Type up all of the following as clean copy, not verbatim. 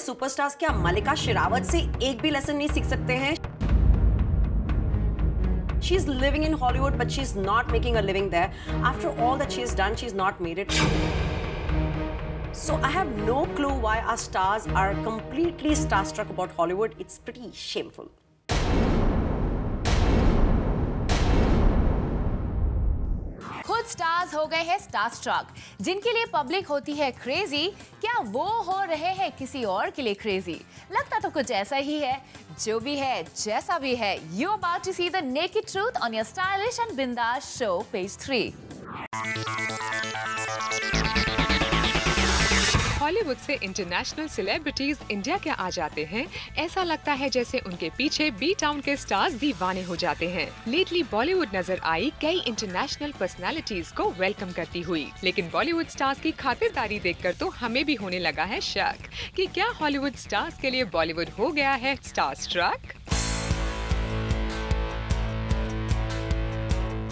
Superstars क्या मल्लिका शेरावत से एक भी लेसन नहीं सीख सकते हैं? She is living in Hollywood, but she's not making a living there. After all that she has done, she's not made it. So I have no clue why our stars are completely starstruck about Hollywood. It's pretty shameful. खुद stars हो गए हैं starstruck, जिनके लिए public होती है crazy, क्या वो हो रहे हैं किसी और के लिए क्रेजी? लगता तो कुछ ऐसा ही है। जो भी है, जैसा भी है, you're about to see the naked truth on your stylish and bindass show, page 3. Hollywood से इंटरनेशनल सेलिब्रिटीज इंडिया के आ जाते हैं, ऐसा लगता है जैसे उनके पीछे बी टाउन के स्टार्स दीवाने हो जाते हैं। लेटली बॉलीवुड नजर आई कई इंटरनेशनल पर्सनालिटीज को वेलकम करती हुई, लेकिन बॉलीवुड स्टार्स की खातिरदारी देखकर तो हमें भी होने लगा है शक कि क्या हॉलीवुड स्टार्स के लिए बॉलीवुड हो गया है स्टारस्ट्रक।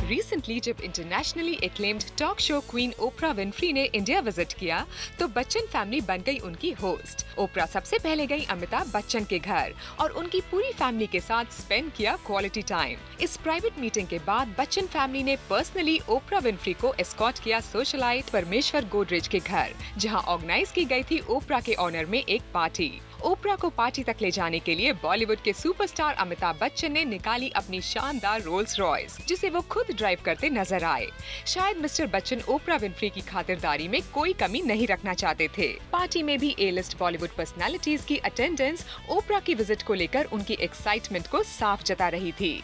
रिसेंटली जब internationally acclaimed talk show queen ओपरा विनफ्री ने इंडिया विजिट किया, तो बच्चन फैमिली बन गई उनकी होस्ट। ओपरा सबसे पहले गई अमिताभ बच्चन के घर और उनकी पूरी फैमिली के साथ स्पेंड किया क्वालिटी टाइम। इस प्राइवेट मीटिंग के बाद बच्चन फैमिली ने पर्सनली ओपरा विनफ्री को एस्कॉर्ट किया सोशलाइट परमेश्वर गोदरेज के घर, जहां ऑर्गेनाइज की गई थी ओपरा के ऑनर में एक पार्टी। ओपरा को पार्टी तक ले जाने के लिए बॉलीवुड के सुपरस्टार अमिताभ बच्चन ने निकाली अपनी शानदार रोल्स रॉयस, जिसे वो खुद ड्राइव करते नजर आए। शायद मिस्टर बच्चन ओपरा विनफ्री की खातिरदारी में कोई कमी नहीं रखना चाहते थे। पार्टी में भी ए लिस्ट बॉलीवुड पर्सनालिटीज की अटेंडेंस ओपरा की विजिट को लेकर उनकी एक्साइटमेंट को साफ जता रही थी।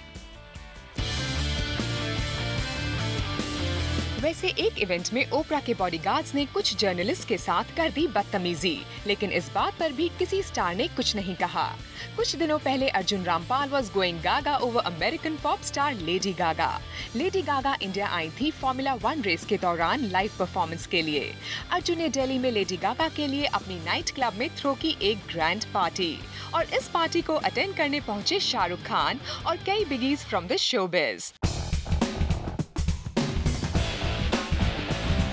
वैसे एक इवेंट में ओपरा के बॉडीगार्ड्स ने कुछ जर्नलिस्ट के साथ कर दी बदतमीजी, लेकिन इस बात पर भी किसी स्टार ने कुछ नहीं कहा। कुछ दिनों पहले Arjun Rampal was going gaga over American pop star Lady Gaga. Lady Gaga India I थी फॉर्मूला 1 रेस के दौरान लाइव परफॉर्मेंस के लिए। अर्जुन ने दिल्ली में लेडी गागा के लिए अपनी नाइट क्लब में थ्रो की एक ग्रैंड पार्टी, और इस पार्टी को अटेंड करने पहुंचे शाहरुख खान और कई बिगीज from the showbiz.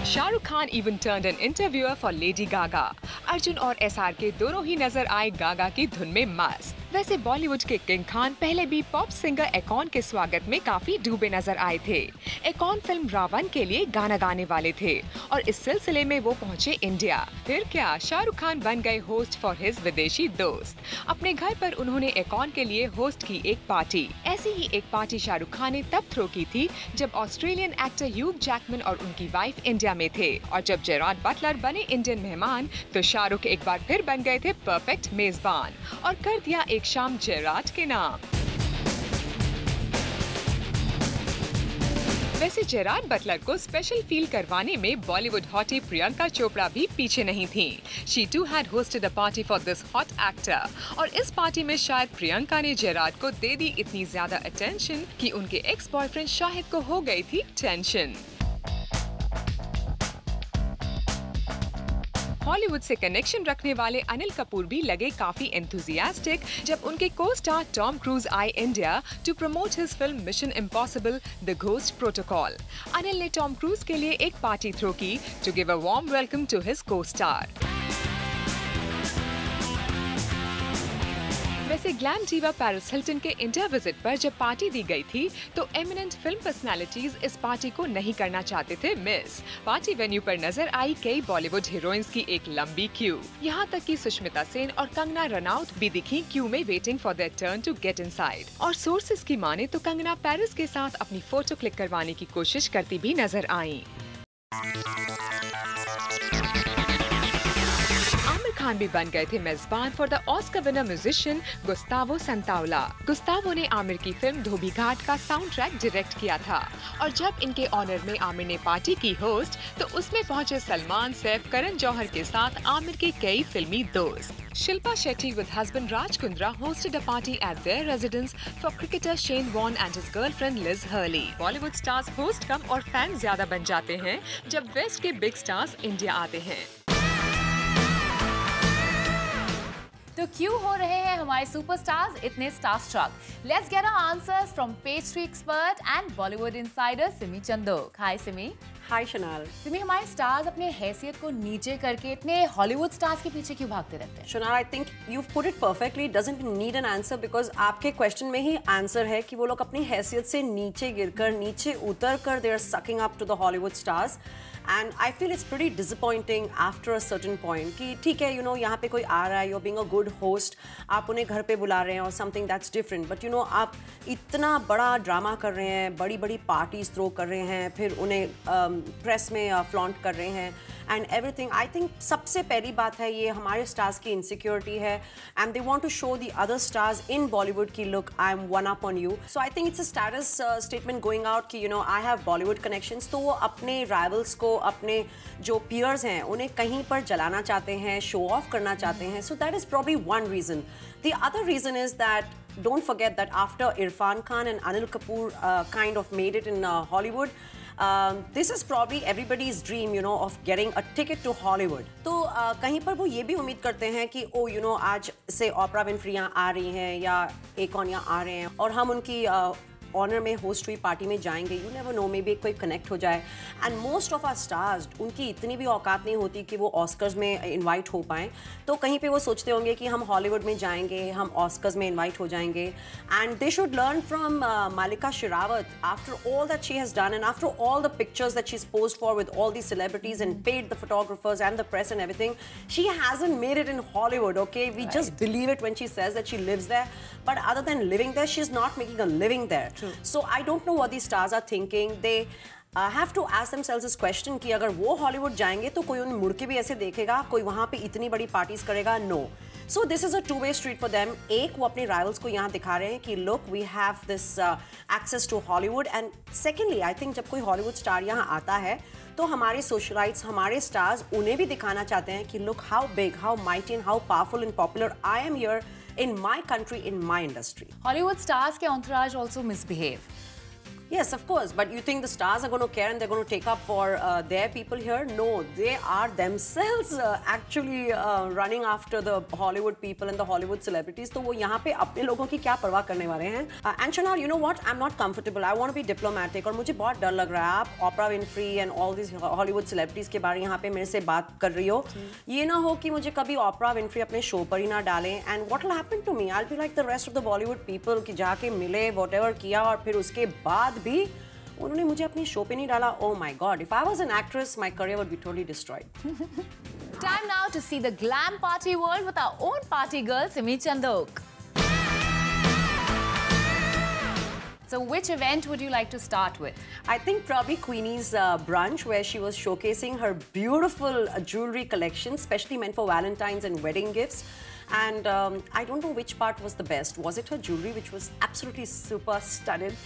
Shahrukh Khan even turned an interviewer for Lady Gaga. Arjun और SRK दोनों ही नजर आए गागा की धुन में मस्त। वैसे बॉलीवुड के किंग खान पहले भी पॉप सिंगर एकॉन के स्वागत में काफी डूबे नजर आए थे। एकॉन फिल्म रावण के लिए गाना गाने वाले थे और इस सिलसिले में वो पहुंचे इंडिया। फिर क्या, शाहरुख खान बन गए होस्ट फॉर हिज विदेशी दोस्त। अपने घर पर उन्होंने एकॉन के लिए होस्ट की एक पार्टी। ऐसी ही एक पार्टी शाहरुख खान ने तब थ्रो की थी जब ऑस्ट्रेलियन एक्टर ह्यूग जैकमैन और उनकी वाइफ इंडिया में थे, और जब जेरार्ड बटलर बने इंडियन मेहमान, तो शाहरुख एक बार फिर बन गए थे परफेक्ट मेजबान और कर दिया एक शाम जेरार्ड के नाम। वैसे जेरार्ड बटलर को स्पेशल फील करवाने में बॉलीवुड हॉटी प्रियंका चोपड़ा भी पीछे नहीं थी। She too had hosted a party for this hot actor, और इस पार्टी में शायद प्रियंका ने जेरार्ड को दे दी इतनी ज्यादा अटेंशन कि उनके एक्स बॉयफ्रेंड शाहिद को हो गई थी टेंशन। हॉलीवुड से कनेक्शन रखने वाले अनिल कपूर भी लगे काफी एंथुजियास्टिक जब उनके को स्टार टॉम क्रूज आए India to promote his film Mission Impossible the Ghost Protocol. Anil ने टॉम क्रूज के लिए एक पार्टी थ्रो की to give a warm welcome to his co-star. वैसे ग्लैम डीवा पेरिस हिल्टन के India visit पर जब पार्टी दी गई थी, तो एमिनेंट फिल्म पर्सनालिटीज इस पार्टी को नहीं करना चाहते थे मिस। पार्टी वेन्यू पर नजर आई कई बॉलीवुड हीरोइंस की एक लंबी क्यू। यहाँ तक कि सुष्मिता सेन और कंगना रनौत भी दिखी क्यू में waiting for their turn to get inside. और सोर्सेज की माने तो कंगना पेरिस के साथ अपनी फोटो क्लिक करवाने की कोशिश करती भी नजर आई। खान भी बन गए थे मेजबान for the Oscar winner musician Gustavo Santaolalla. Gustavo ने आमिर की फिल्म धोबी घाट का साउंड ट्रैक डायरेक्ट किया था, और जब इनके ऑनर में आमिर ने पार्टी की होस्ट, तो उसमें पहुंचे सलमान, सैफ, करण जौहर के साथ आमिर के कई फिल्मी दोस्त। Shilpa Shetty with husband Raj Kundra hosted a party at their residence for cricketer Shane Warne and his girlfriend Liz Hurley. Bollywood stars host कम और फैन ज्यादा बन जाते हैं जब वेस्ट के बिग स्टार्स इंडिया आते हैं। तो क्यों हो रहे हैं हमारे सुपरस्टार्स इतने starstruck? Let's get our answers from page 3 expert and Bollywood insider Simi Chandok. Hi Simi. Hi, Shanal. Simi, हमारे स्टार्स अपने हैसियत को नीचे करके इतने हॉलीवुड स्टार्स के पीछे क्यों भागते रहते हैं? Shanal, I think you've put it perfectly. It doesn't need an answer because आपके क्वेश्चन में ही आंसर है कि वो लोग अपनी हैसियत से नीचे गिरकर, नीचे उतरकर they are sucking up to the Hollywood stars. And I feel it's pretty disappointing after a certain point कि ठीक है, you know, यहाँ पे कोई आ रहा है, you're being a good host, आप उन्हें घर पे बुला रहे हैं और something that's different. But you know, आप इतना बड़ा ड्रामा कर रहे हैं, बड़ी बड़ी पार्टीज थ्रो कर रहे हैं, फिर उन्हें प्रेस में फ्लॉन्ट कर रहे हैं एंड एवरीथिंग. आई थिंक सबसे पहली बात है ये हमारे स्टार्स की इनसिक्योरिटी है and they want to show the other stars in Bollywood की look I am one up on you. So I think it's a status statement going out कि you know I have Bollywood connections. तो वो अपने rivals को, अपने जो piers हैं उन्हें कहीं पर जलाना चाहते हैं, शो ऑफ करना चाहते हैं. So that is probably one reason. The other reason is that don't forget that after Irfan Khan and Anil Kapoor kind of made it in Hollywood, this is probably everybody's dream, you know, of getting a ticket to Hollywood. तो कहीं पर वो ये भी उम्मीद करते हैं कि ओ यू नो आज से ओपरा विनफ्री यहाँ आ रही हैं या एकॉन यहाँ आ रहे हैं और हम उनकी ऑनर में होस्ट हुई पार्टी में जाएंगे. You never know, may be कोई कनेक्ट हो जाए. And most of our stars, उनकी इतनी भी औकात नहीं होती कि वो ऑस्कर्स में इनवाइट हो पाएँ. तो कहीं पे वो सोचते होंगे कि हम हॉलीवुड में जाएंगे, हम ऑस्कर्स में इनवाइट हो जाएंगे. And they should learn from Mallika Sherawat. After all that she has done and after all the pictures that she is posed for with all the celebrities and paid the photographers and the press and everything, she hasn't made it in Hollywood. Okay, we just believe it when she says that she lives there, but other than living there, she's not making a living there. True. So I don't know what these stars are thinking. They have to ask themselves this question कि अगर वो Hollywood जाएंगे तो कोई उन्हें मुड़ के भी ऐसे देखेगा, कोई वहाँ पे इतनी बड़ी पार्टीज करेगा? No. So this is a two-way street for them. एक, वो अपने राइवल्स को यहाँ दिखा रहे हैं कि look, we have this access to Hollywood. And secondly, I think जब कोई हॉलीवुड स्टार यहाँ आता है तो हमारे सोशलाइट्स, हमारे स्टार्स उन्हें भी दिखाना चाहते हैं कि look how big, how mighty and how powerful and popular I am here in my country, in my industry. Hollywood stars के entourage also misbehave. Yes, of course. But you think the stars are going to care and they're going to take up for their people here? No, they are themselves actually running after the Hollywood people and the Hollywood celebrities. तो वो यहाँ पे अपने लोगों की क्या परवाह करने वाले हैं? And Shanal, you know what? I'm not comfortable. I want to be diplomatic. और मुझे बहुत डर लग रहा है. आप Oprah Winfrey and all these Hollywood celebrities के बारे यहाँ पे मेरे से बात कर रही हो. ये ना हो कि मुझे कभी Oprah Winfrey अपने शो पर ही ना डालें. And what will happen to me? I'll be like the rest of the Bollywood people कि जाके मिले, whatever किया और फिर उसके बाद भी उन्होंने मुझे अपने शो पे नहीं डाला. Oh my God! If I was an actress, my career would be totally destroyed. Time now to see the glam party world with our own party girl, Simi Chandok. So which event would you like to start with? I think probably Queenie's brunch, where she was showcasing her beautiful jewelry collection, specially meant for Valentine's and wedding gifts. And I don't know which part was the best. Was it her jewelry, which was absolutely super studded?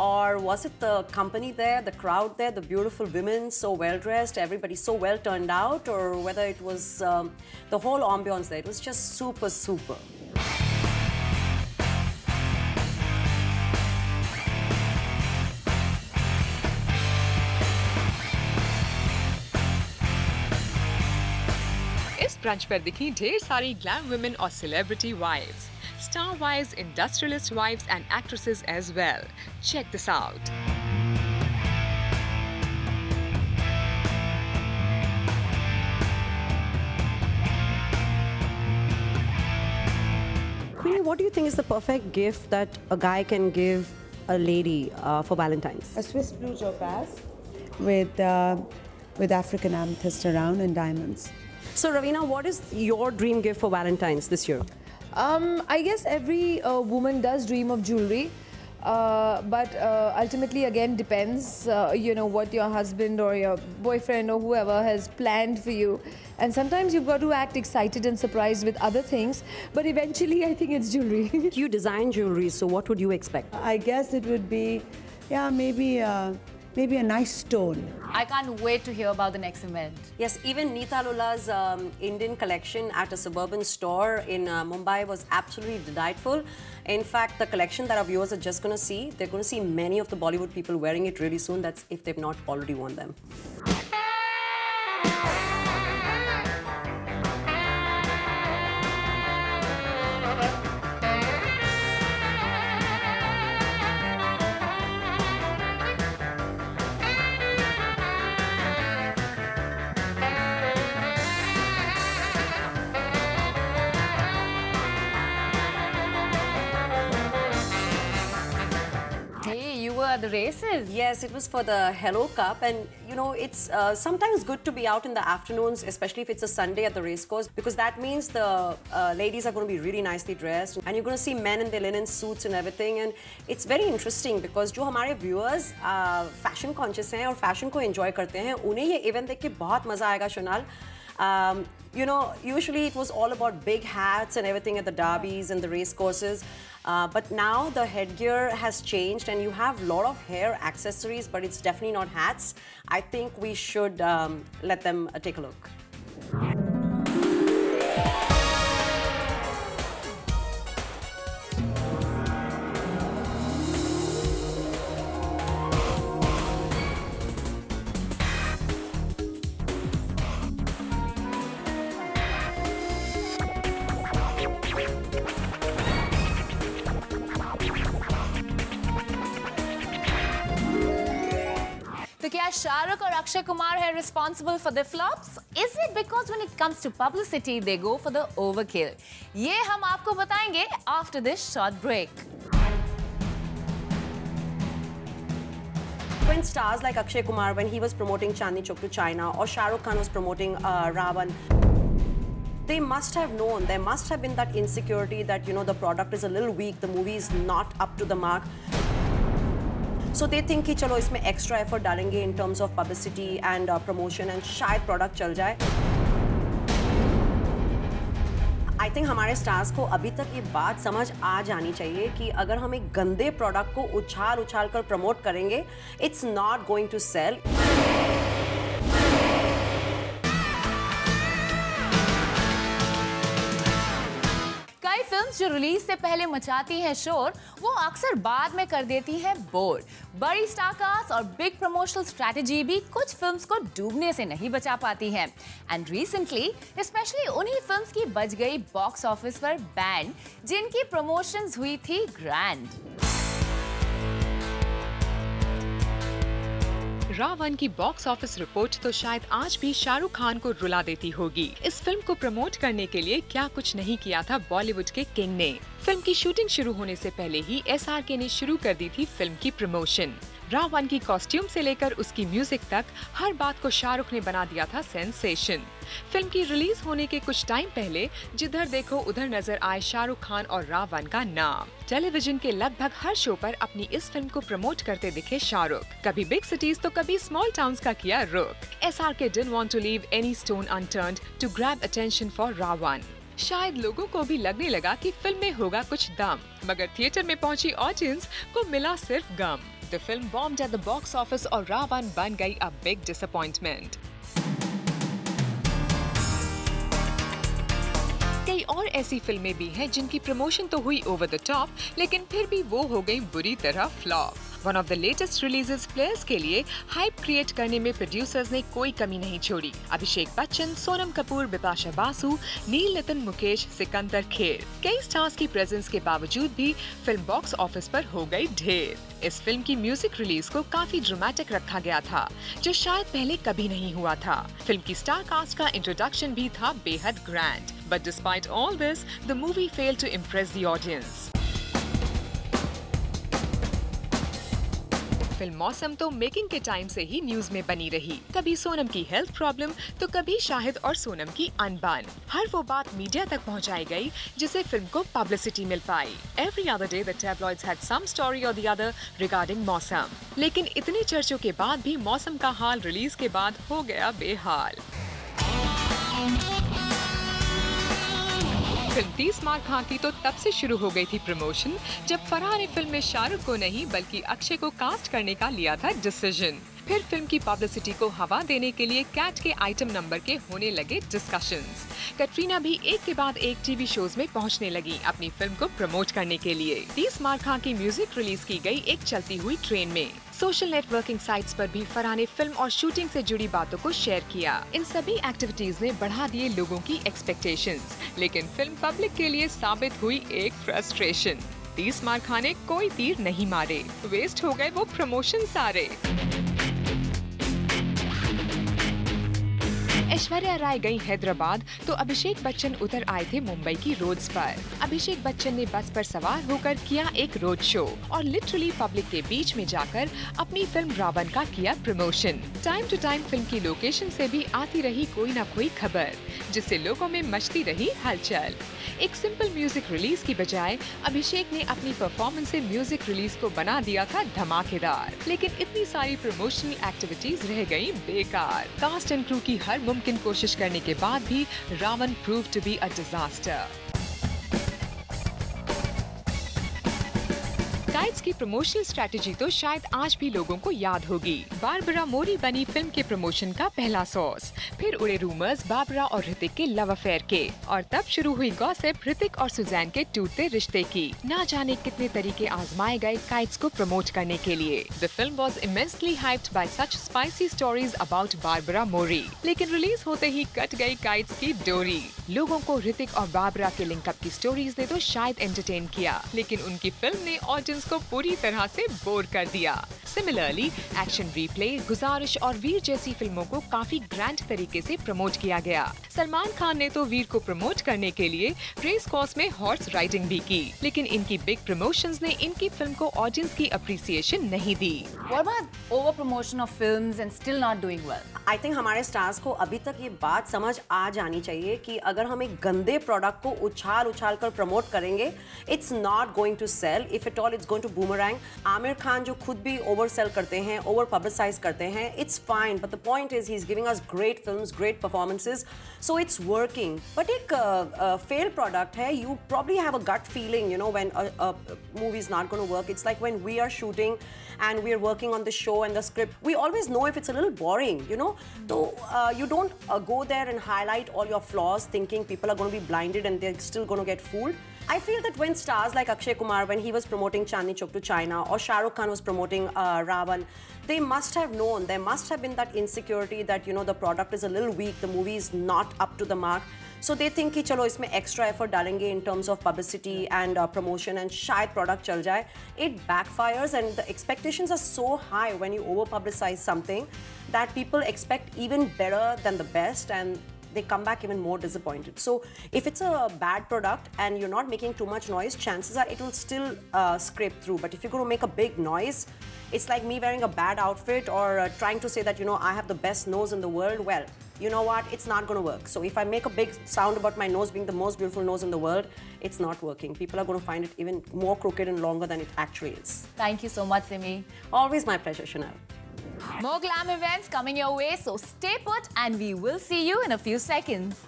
Or was it the company there, the crowd there, the beautiful women, so well dressed, everybody so well turned out? Or whether it was the whole ambiance there? It was just super, super. इस brunch पर दिखी ढेर सारी glam women और celebrity wives, star wives, industrialist wives and actresses as well. Check this out. Queenie, what do you think is the perfect gift that a guy can give a lady for Valentine's? A Swiss blue topaz with African amethyst around and diamonds. So Ravina, what is your dream gift for Valentine's this year? I guess every woman does dream of jewelry, but ultimately again depends, you know, what your husband or your boyfriend or whoever has planned for you. And sometimes you've got to act excited and surprised with other things, but eventually I think it's jewelry. You design jewelry, so what would you expect? I guess it would be, yeah, maybe a nice stone. I can't wait to hear about the next event. Yes, even Neeta Lola's Indian collection at a suburban store in Mumbai was absolutely delightful. In fact, the collection that our viewers are just going to see, they're going to see many of the Bollywood people wearing it really soon. That's if they've not already worn them. you were at the races. Yes, it was for the Hello Cup, and you know, it's sometimes good to be out in the afternoons, especially if it's a Sunday at the racecourse, because that means the ladies are going to be really nicely dressed, and you're going to see men in their linen suits and everything, and it's very interesting because जो हमारे viewers fashion conscious हैं और fashion को enjoy करते हैं, उन्हें ये event देख के बहुत मजा आएगा, शोनाल. You know, usually it was all about big hats and everything at the derbies and the race courses. But now the headgear has changed and you have a lot of hair accessories, but it's definitely not hats. I think we should let them take a look. तो क्या शाहरुख और अक्षय कुमार है responsible for their flops? Is it because when it comes to publicity they go for the overkill? ये हम आपको बताएंगे after this short break. When stars like Akshay Kumar, when he was promoting Chandni Chowk to China, or Shah Rukh Khan was promoting Ravan, they must have known, there must have been that insecurity that, you know, the product is a little weak, the movie is not up to the mark. So they think कि चलो इसमें extra effort डालेंगे in terms of publicity and promotion and शायद product चल जाए. I think हमारे stars को अभी तक ये बात समझ आ जानी चाहिए कि अगर हम एक गंदे product को उछाल कर promote करेंगे, it's not going to sell. कई फिल्म्स जो रिलीज से पहले मचाती हैं शोर, वो अक्सर बाद में कर देती हैं बोर. बड़ी स्टार कास्ट और बिग प्रमोशनल स्ट्रैटेजी भी कुछ फिल्म्स को डूबने से नहीं बचा पाती हैं. एंड रिसेंटली स्पेशली उन्हीं फिल्म्स की बच गई बॉक्स ऑफिस पर बैंड, जिनकी प्रमोशंस हुई थी ग्रैंड. रावण की बॉक्स ऑफिस रिपोर्ट तो शायद आज भी शाहरुख खान को रुला देती होगी. इस फिल्म को प्रमोट करने के लिए क्या कुछ नहीं किया था बॉलीवुड के किंग ने. फिल्म की शूटिंग शुरू होने से पहले ही SRK ने शुरू कर दी थी फिल्म की प्रमोशन. रावण की कॉस्ट्यूम से लेकर उसकी म्यूजिक तक हर बात को शाहरुख ने बना दिया था सेंसेशन. फिल्म की रिलीज होने के कुछ टाइम पहले जिधर देखो उधर नजर आए शाहरुख खान और रावण का नाम. टेलीविजन के लगभग हर शो पर अपनी इस फिल्म को प्रमोट करते दिखे शाहरुख. कभी बिग सिटीज तो कभी स्मॉल टाउन्स का किया रुख. SRK didn't want to leave any stone unturned to grab attention for Ravan. शायद लोगों को भी लगने लगा कि फिल्म में होगा कुछ दम, मगर थिएटर में पहुंची ऑडियंस को मिला सिर्फ गम. The film bombed at the box office और रावण बन गई a big disappointment. कई और ऐसी फिल्में भी हैं जिनकी प्रमोशन तो हुई ओवर द टॉप, लेकिन फिर भी वो हो गई बुरी तरह flop. One of the latest releases players के लिए हाइप क्रिएट करने में प्रोड्यूसर्स ने कोई कमी नहीं छोड़ी. अभिषेक बच्चन, सोनम कपूर, बिपाशा बासु, नील नितिन मुकेश, सिकंदर खेर, कई स्टार्स की प्रेजेंस के बावजूद भी फिल्म बॉक्स ऑफिस पर हो गई ढेर. इस फिल्म की म्यूजिक रिलीज को काफी ड्रामेटिक रखा गया था, जो शायद पहले कभी नहीं हुआ था. फिल्म की स्टार कास्ट का इंट्रोडक्शन भी था बेहद grand. But despite all this, the movie failed to impress the audience. Film मौसम तो मेकिंग के टाइम से ही न्यूज में बनी रही. कभी सोनम की हेल्थ प्रॉब्लम तो कभी शाहिद और सोनम की अनबन. हर वो बात मीडिया तक पहुंचाई गई जिसे फिल्म को publicity mill pi. Every other day the tabloids had some story or the other regarding मौसम. लेकिन इतने चर्चों के बाद भी मौसम का हाल रिलीज के बाद हो गया बेहाल. फिल्म 30 मार खा की तो तब से शुरू हो गई थी प्रमोशन जब फरहान ने फिल्म में शाहरुख को नहीं बल्कि अक्षय को कास्ट करने का लिया था डिसीजन. फिर फिल्म की पब्लिसिटी को हवा देने के लिए कैट के आइटम नंबर के होने लगे डिस्कशंस. कटरीना भी एक के बाद एक टीवी शोज में पहुंचने लगी अपनी फिल्म को प्रमोट करने के लिए. 30 मार खा की म्यूजिक रिलीज की गई एक चलती हुई ट्रेन में. सोशल नेटवर्किंग साइट्स पर भी फरहान ने फिल्म और शूटिंग से जुड़ी बातों को शेयर किया. इन सभी एक्टिविटीज ने बढ़ा दिए लोगों की एक्सपेक्टेशंस, लेकिन फिल्म पब्लिक के लिए साबित हुई एक फ्रस्ट्रेशन. 30 मार खा ने कोई तीर नहीं मारे, वेस्ट हो गए वो प्रमोशन सारे. ऐश्वर्या राय गई हैदराबाद तो अभिषेक बच्चन उतर आए थे मुंबई की रोड्स पर। अभिषेक बच्चन ने बस पर सवार होकर किया एक रोड शो और लिटरली पब्लिक के बीच में जाकर अपनी फिल्म रावण का किया promotion. Time to time film की लोकेशन से भी आती रही कोई न कोई खबर, जिससे लोगों में मचती रही हलचल। एक सिंपल म्यूजिक रिलीज की बजाय अभिषेक ने अपनी परफॉर्मेंस से म्यूजिक रिलीज को बना दिया था धमाकेदार। लेकिन इतनी सारी प्रमोशनल एक्टिविटीज रह गयी बेकार। कास्ट एंड क्रू की हर मुमकिन कोशिश करने के बाद भी Raavan prove to be a disaster. Kites की प्रमोशनल स्ट्रेटेजी तो शायद आज भी लोगों को याद होगी। बारबरा मोरी बनी फिल्म के प्रमोशन का पहला सॉस। फिर उड़े रूमर्स बारबरा और ऋतिक के लव अफेयर के, और तब शुरू हुई गॉसिप ऋतिक और सुजैन के टूटते रिश्ते की। ना जाने कितने तरीके आजमाए गए काइट्स को प्रमोट करने के लिए। The film was immensely hyped by such spicy stories about Barbara Mori. लेकिन रिलीज होते ही कट गई काइट्स की डोरी। लोगों को ऋतिक और बारबरा के लिंकअप की स्टोरीज ने तो शायद एंटरटेन किया, लेकिन उनकी फिल्म ने ऑडियंस को पूरी तरह से बोर कर दिया। सिमिलरली एक्शन रिप्ले, गुजारिश और वीर जैसी फिल्मों को काफी ग्रैंड तरीके से प्रमोट किया गया। सलमान खान ने तो वीर को प्रमोट करने के लिए रेस कोर्स में हॉर्स राइडिंग भी की, लेकिन इनकी बिग प्रमोशंस ने इनकी फिल्म को ऑडियंस की अप्रिसिएशन नहीं दी। What about over promotion of films and still not doing well? I think हमारे स्टार्स को अभी तक ये बात समझ आ जानी चाहिए कि अगर हम एक गंदे प्रोडक्ट को उछाल कर प्रमोट करेंगे, it's not going to sell. If at all, it's going to boomerang. Aamir Khan जो खुद भी ओवर सेल करते हैं, ओवर पब्लिसाइज करते हैं, it's fine. But the point is, he's giving us great films, great performances, so it's working. But एक failed product है, you probably have a gut feeling, you know, when a movie is not going to work. It's like when we are shooting and we are working on the show and the script, we always know if it's a little boring, you know. So you don't go there and highlight all your flaws thinking people are going to be blinded and they're still going to get fooled. I feel that when stars like Akshay Kumar, when he was promoting Chandni Chowk to China, or Shah Rukh Khan was promoting Ravan, they must have known, there must have been that insecurity that, you know, the product is a little weak, the movie is not up to the mark. So they think कि चलो इसमें extra effort डालेंगे in terms of publicity and promotion and शायद product चल जाए. It backfires and the expectations are so high when you over publicize something that people expect even better than the best and they come back even more disappointed. So if it's a bad product and you're not making too much noise, chances are it will still scrape through. But if you're going to make a big noise, it's like me wearing a bad outfit or trying to say that, you know, I have the best nose in the world. Well, you know what? It's not going to work. So if I make a big sound about my nose being the most beautiful nose in the world, it's not working. People are going to find it even more crooked and longer than it actually is. Thank you so much, Simi. Always my pleasure, Chanel. More glam events coming your way, so stay put and we will see you in a few seconds.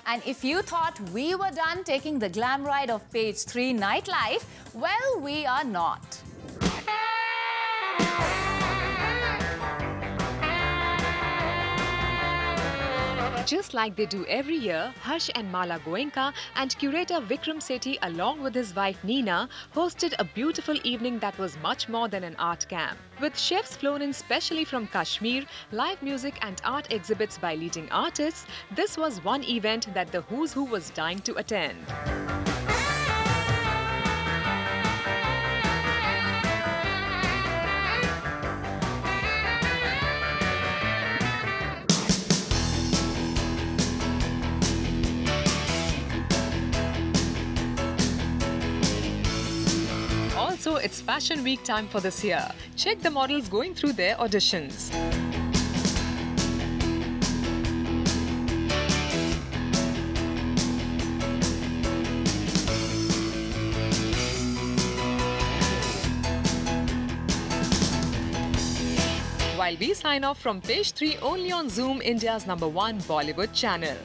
And if you thought we were done taking the glam ride of Page 3 Nightlife, well, we are not. Just like they do every year, Harsh and Mala Goenka and curator Vikram Sethi along with his wife Neena hosted a beautiful evening that was much more than an art camp. With chefs flown in specially from Kashmir, live music and art exhibits by leading artists, this was one event that the who's who was dying to attend. Also, it's Fashion Week time for this year. Check the models going through their auditions. While we sign off from Page 3 only on Zoom, India's #1 Bollywood channel.